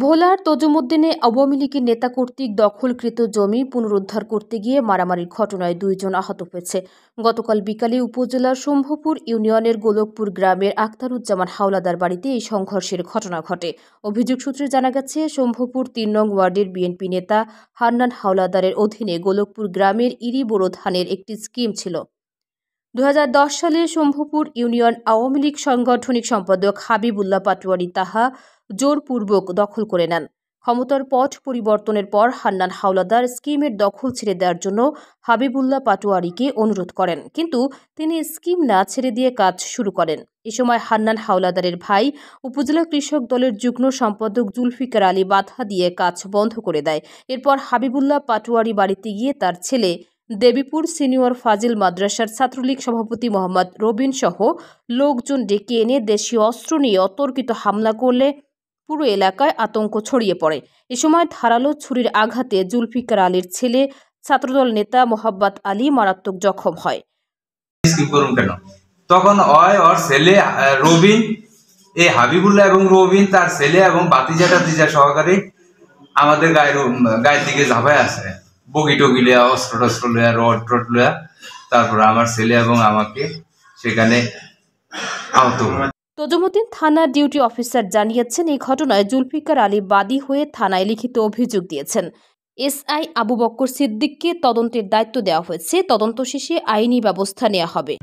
ভোলার তজুমুদ্দিনে আওয়ামী লীগের নেতা কর্তৃক দখলকৃত জমি পুনরুদ্ধার করতে গিয়ে মারামারির ঘটনায় 2 জন আহত হয়েছে। গতকাল বিকালে উপজেলার শম্ভুপুর ইউনিয়নের গোলকপুর গ্রামের আখতারুজ্জামান হাওলাদার বাড়িতে এই সংঘর্ষের ঘটনা ঘটে। অভিযোগ সূত্রে জানা গেছে, শম্ভুপুর 3 নং ওয়ার্ডের বিএনপি নেতা হান্নান হাওলাদারের অধীনে গোলকপুর গ্রামের ইরি বোরো ধানের একটি স্কিম ছিল। 2010 সালে শম্ভুপুর ইউনিয়ন আওয়ামী লীগ সাংগঠনিক সম্পাদক হাবিবুল্লাহ পাটোয়ারি তাহা জোরপূর্বক দখল করে নেন। ক্ষমতার পট পরিবর্তনের পর হান্নান হাওলাদার স্কিমের দখল ছেড়ে দেওয়ার জন্য হাবিবুল্লাহ পাটোয়ারিকে অনুরোধ করেন, কিন্তু তিনি স্কিম না ছেড়ে দিয়ে কাজ শুরু করেন। এ সময় হান্নান হাওলাদারের ভাই উপজেলা কৃষক দলের যুগ্ম সম্পাদক জুলফিকার আলী বাধা দিয়ে কাজ বন্ধ করে দেয়। এরপর হাবিবুল্লাহ পাটোয়ারি বাড়িতে গিয়ে তার ছেলে দেবীপুর সিনিয়র ফাজিল মাদ্রাসার ছাত্রলীগ সভাপতি মোহাম্মদ রবিন সহ লোকজন ডেকে এনে দেশীয় অস্ত্র নিয়ে অতর্কিত হামলা করলে পুরো এলাকায় আতঙ্ক ছড়িয়ে পড়ে। এ সময় ধারালো ছুরির আঘাতে জুলফিকার আলীর ছেলে ছাত্রদল নেতা মোহাব্বত আলী মারাত্মক জখম হয়। তখন ওর ছেলে রবিন, এই হাবিবুল্লাহ এবং রবিন তার ছেলে এবং বাতিজা সহকারী আমাদের গায়ের দিকে ঝাঁপায় আছে, বগি টগি লিয়া, অস্ত্র টস্ত্র লিয়া, রড টড লিয়া। তারপর আমার ছেলে এবং আমাকে সেখানে আহত। তজুমুদ্দিন থানার ডিউটি অফিসার জানিয়েছেন, এই ঘটনায় জুলফিকার আলী বাদী হয়ে থানায় লিখিত অভিযোগ দিয়েছেন। এসআই আবু বক্কর সিদ্দিককে তদন্তের দায়িত্ব দেওয়া হয়েছে। তদন্ত শেষে আইনি ব্যবস্থা নেওয়া হবে।